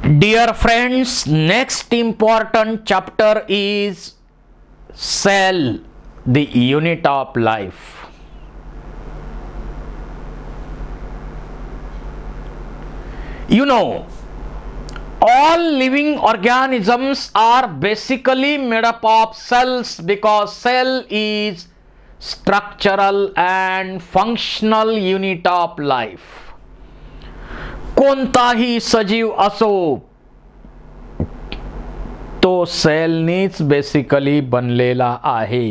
Dear friends, next important chapter is cell, the unit of life. You know, all living organisms are basically made up of cells because cell is structural and functional unit of life. कोणताही सजीव असो तो सेलनीच basically बनलेला आहे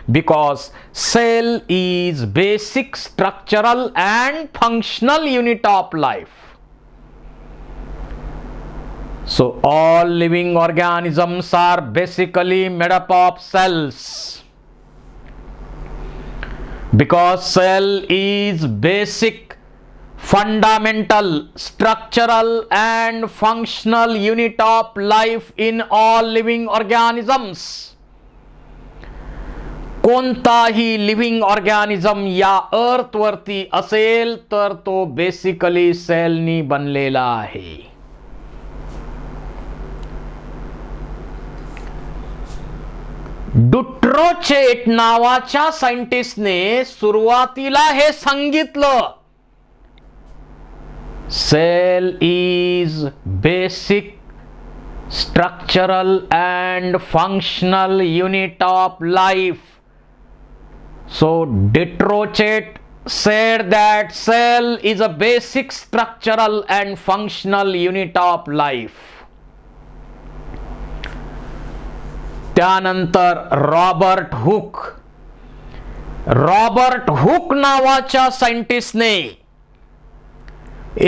because cell is basic structural and functional unit of life. So all living organisms are basically made up of cells because cell is basic, fundamental, structural and functional unit of life in all living organisms. कोणताही living organism या अर्थ वरती असेल तर तो basically सेलनी बनलेला आहे. डुट्रोचेट नावाच्या सायंटिस्टने सुरुवातीला हे सांगितलं, cell is basic structural and functional unit of life. So Dutrochet said that cell is a basic structural and functional unit of life. त्यानंतर रॉबर्ट हुक नावाच्या सायंटिस्टने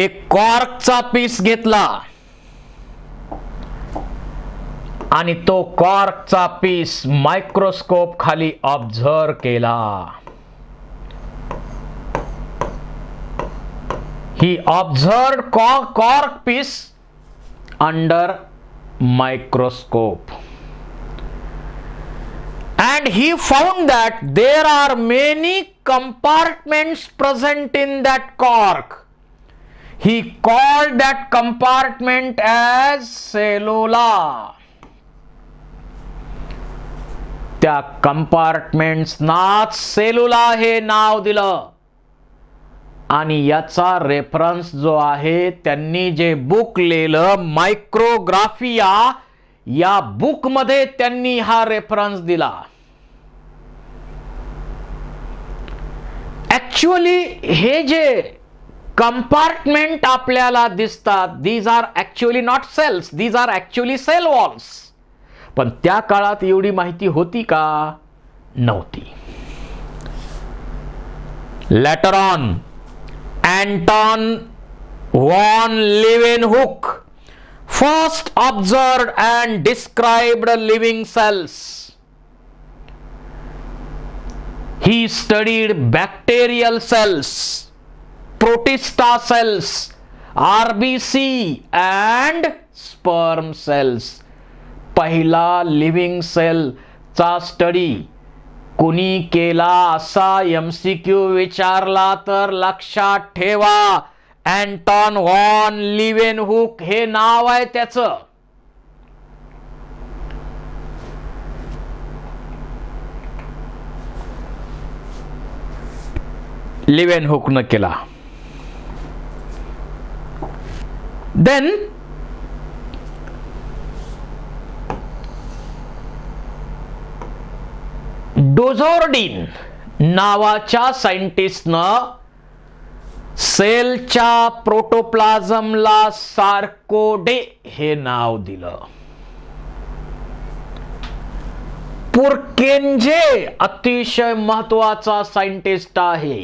एक कॉर्कचा पीस घेतला आणि तो कॉर्कचा पीस मायक्रोस्कोप खाली ऑब्झर्व केला. He observed cork piece under microscope and he found that there are many compartments present in that cork. He called that compartment as cellula. त्या compartments नाच सेलुला हे नाव दिलं आणि याचा रेफरन्स जो आहे त्यांनी जे बुक लिहिलं मायक्रोग्राफिया या बुक मध्ये त्यांनी हा रेफरन्स दिला. ऍक्च्युअली हे जे कंपार्टमेंट आपल्याला दिसतात these are actually not cells, these are actually cell walls. पण त्या काळात एवढी माहिती होती का? नव्हती. Later on Anton von Leeuwenhoek first observed and described living cells. He studied bacterial cells, protista cells, RBC and sperm cells. पहिला living sale चा स्टडी कुणी केला असा MCQ विचारला तर लक्षात ठेवा, अँटॉन व्हॉन लिव्हेनहुक हे नाव आहे त्याचं. लिव्हेनहुकनं केला. देन डोझोर्डिन नावाच्या सायंटिस्टनं सेलच्या प्रोटोप्लाझमला सार्कोडे हे नाव दिलं. पुरकेंजे अतिशय महत्वाचा सायंटिस्ट आहे.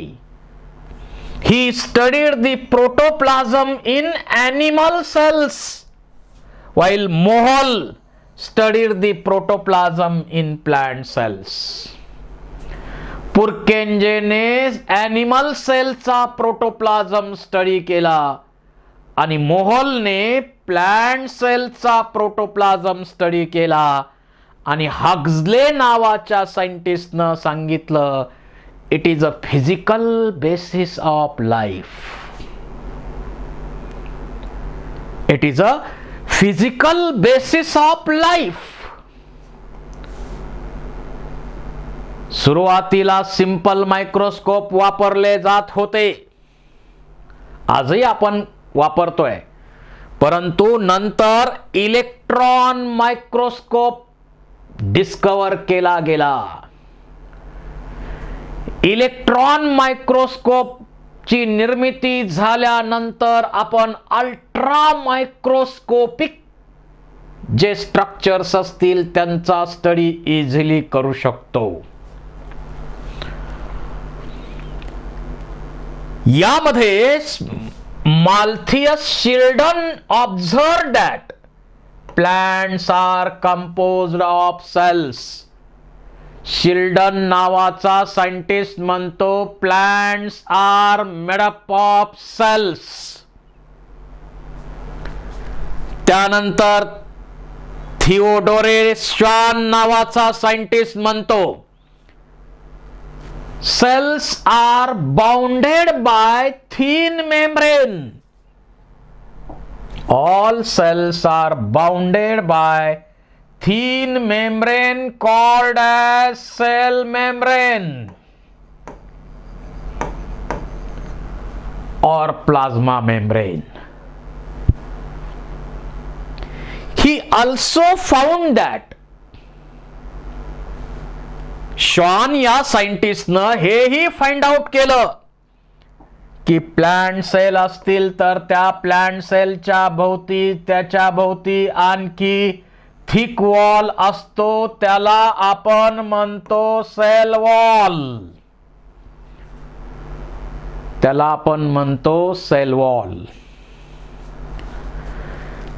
He studied the protoplasm in animal cells while Mohl studied the protoplasm in plant cells. पुरकेंजेने एनिमल सेलचा प्रोटोप्लाझम स्टडी केला आणि मोहलने प्लांट सेलचा प्रोटोप्लाझम स्टडी केला आणि हक्सले नावाच्या सायंटिस्टनं सांगितलं it is a physical basis of life. It is a physical basis of life. सुरुवातीला simple microscope वापरले जात होते, आजही आपण वापरतोय, परंतु नंतर इलेक्ट्रॉन मायक्रोस्कोप डिस्कवर केला गेला. इलेक्ट्रॉन मायक्रोस्कोप ची निर्मिती झाल्यानंतर आपण अल्ट्रा मायक्रोस्कोपिक जे स्ट्रक्चर्स असतील त्यांचा स्टडी इझिली करू शकतो. यामध्ये Matthias Schleiden observed that plants are composed of cells. Schleiden नावाचा सायंटिस्ट म्हणतो plants are made up of cells. त्यानंतर थिओडोरे श्वान नावाचा सायंटिस्ट म्हणतो cells are bounded by thin membrane. All cells are bounded by thin membrane called as cell membrane or plasma membrane. He also found that Schwann या सायंटिस्टनं हेही find out केलं की plant sale असतील तर त्या प्लांट सेलच्या भोवती त्याच्या भोवती आणखी थिक वॉल असतो, त्याला आपण म्हणतो सेल वॉल. त्याला आपण म्हणतो सेल वॉल.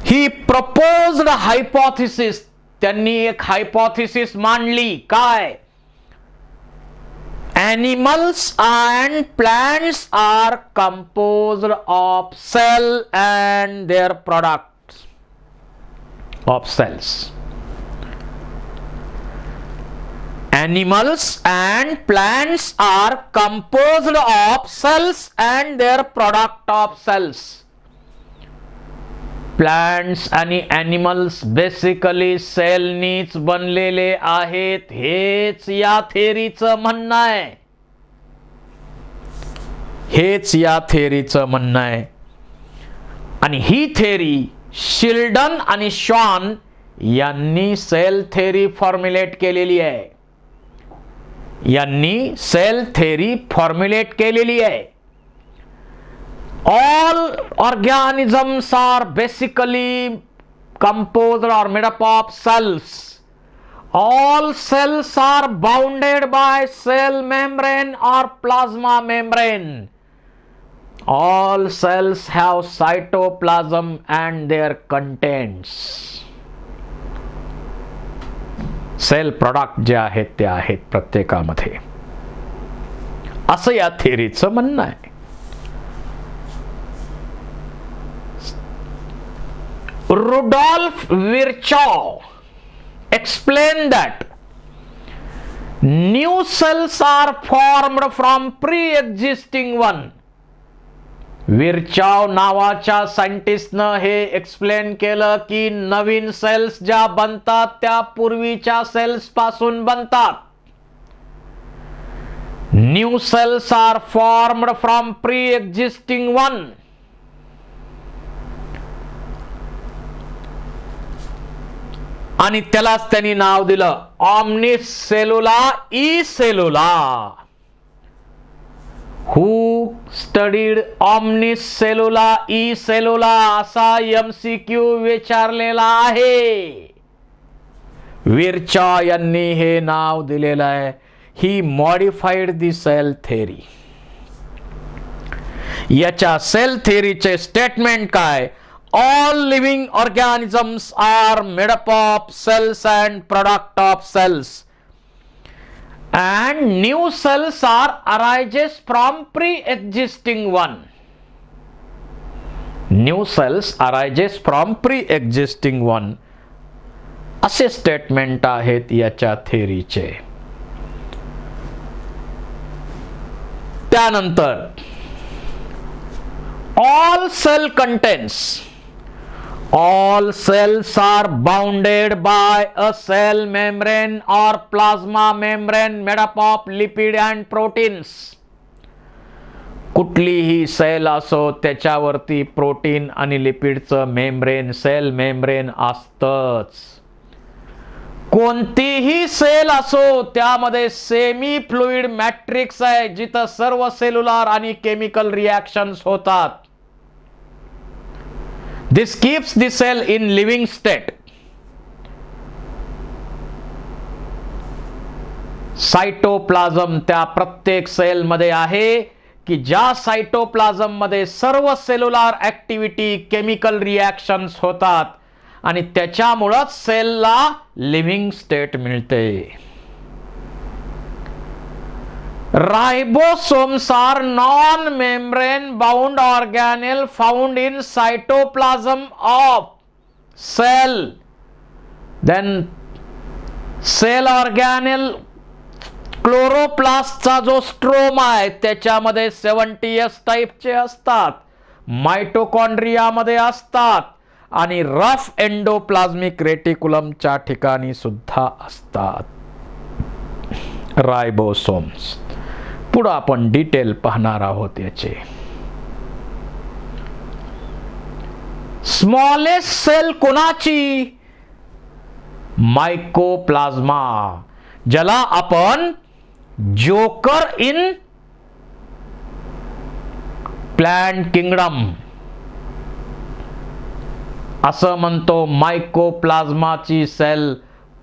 ही प्रपोज्ड हायपोथेसिस, त्यांनी एक हायपोथेसिस मांडली. काय? Animals and plants are composed of cell and their products of cells. Animals and plants are composed of cells and their product of cells. Plants आणि animals basically सेलनीच बनलेले आहेत, हेच या थेरीचं म्हणणं आहे. हेच या थेरीचं म्हणणं आहे. आणि ही थेरी शिल्डन आणि श्वान यांनी सेल थेरी फॉर्म्युलेट केलेली आहे. यांनी सेल थेरी फॉर्म्युलेट केलेली आहे. All organisms are basically composed or made up of cells. All cells are bounded by cell membrane or plasma membrane. All cells have cytoplasm and their contents. Cell product जे आहेत ते आहेत प्रत्येकामध्ये, असं या थेरीचं म्हणणं आहे. Rudolf Virchow explained that new cells are formed from pre-existing one. विर्चाव नावाच्या सायंटिस्टनं हे एक्सप्लेन केलं की नवीन सेल्स ज्या बनतात त्या पूर्वीच्या सेल्स पासून बनतात. New cells are formed from pre-existing one. आणि त्यालाच त्यांनी नाव दिलं omnis cellula e cellula. Who studied omnis cellula e cellula असा MCQ विचारलेला आहे. विर्चा यांनी हे नाव दिलेलं आहे. ही मॉडिफाईड दी सेल थेरी. याच्या सेल थेरीचे स्टेटमेंट काय? All living organisms are made up of cells and product of cells, and new cells are arises from pre-existing one. New cells arises from pre-existing one. असे statement आहेत याच्या थेरीचे. त्यानंतर all cell contents All cells are bounded by a cell membrane or plasma membrane made up of lipid and proteins. कुठलीही sale असो त्याच्यावरती protein आणि लिपिडचं membrane sale membrane असतंच. कोणतीही सेल असो त्यामध्ये सेमी फ्लुइड मॅट्रिक्स आहे जिथं सर्व सेल्युलर आणि केमिकल रिॲक्शन्स होतात. This keeps the cell in living state. Cytoplasm त्या प्रत्येक सेलमध्ये आहे की ज्या सायटोप्लाझम मध्ये सर्व सेल्युलर ऍक्टिव्हिटी केमिकल रिॲक्शन्स होतात आणि त्याच्यामुळेच सेलला लिव्हिंग स्टेट मिळते. Ribosomes are non membrane bound organelle found in cytoplasm of cell. Then cell organelle क्लोरोप्लास्टचा जो स्ट्रोमा आहे त्याच्यामध्ये 70S टाईपचे असतात, मायटोकॉन्ड्रियामध्ये असतात आणि रफ एंडोप्लाझ्मिक रेटिक्युलमच्या ठिकाणी सुद्धा असतात राइबोसोम्स. पुढे आपण डिटेल पाहणार आहोत याचे. स्मॉलेस्ट सेल कोणाची? मायकोप्लाझ्मा, ज्याला आपण जोकर इन प्लांट किंगडम असं म्हणतो. मायकोप्लाझ्माची सेल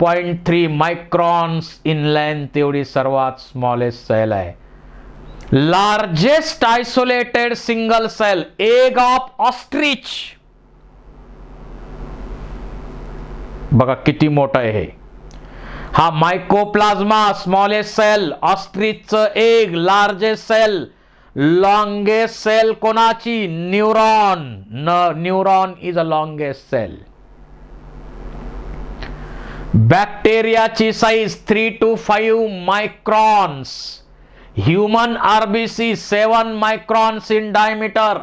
0.3 मायक्रॉन्स इन लेंथ एवढी सर्वात स्मॉलेस्ट सेल आहे. Largest isolated single cell egg of ostrich. बघा किती मोठा आहे हे. हा मायकोप्लाझ्मा स्मॉलेस्ट सेल, ऑस्ट्रिचचं egg largest cell, longest cell कोणाची? Neuron. Neuron is a longest cell. बॅक्टेरियाची size 3 to 5 microns. Human RBC 7 microns in diameter.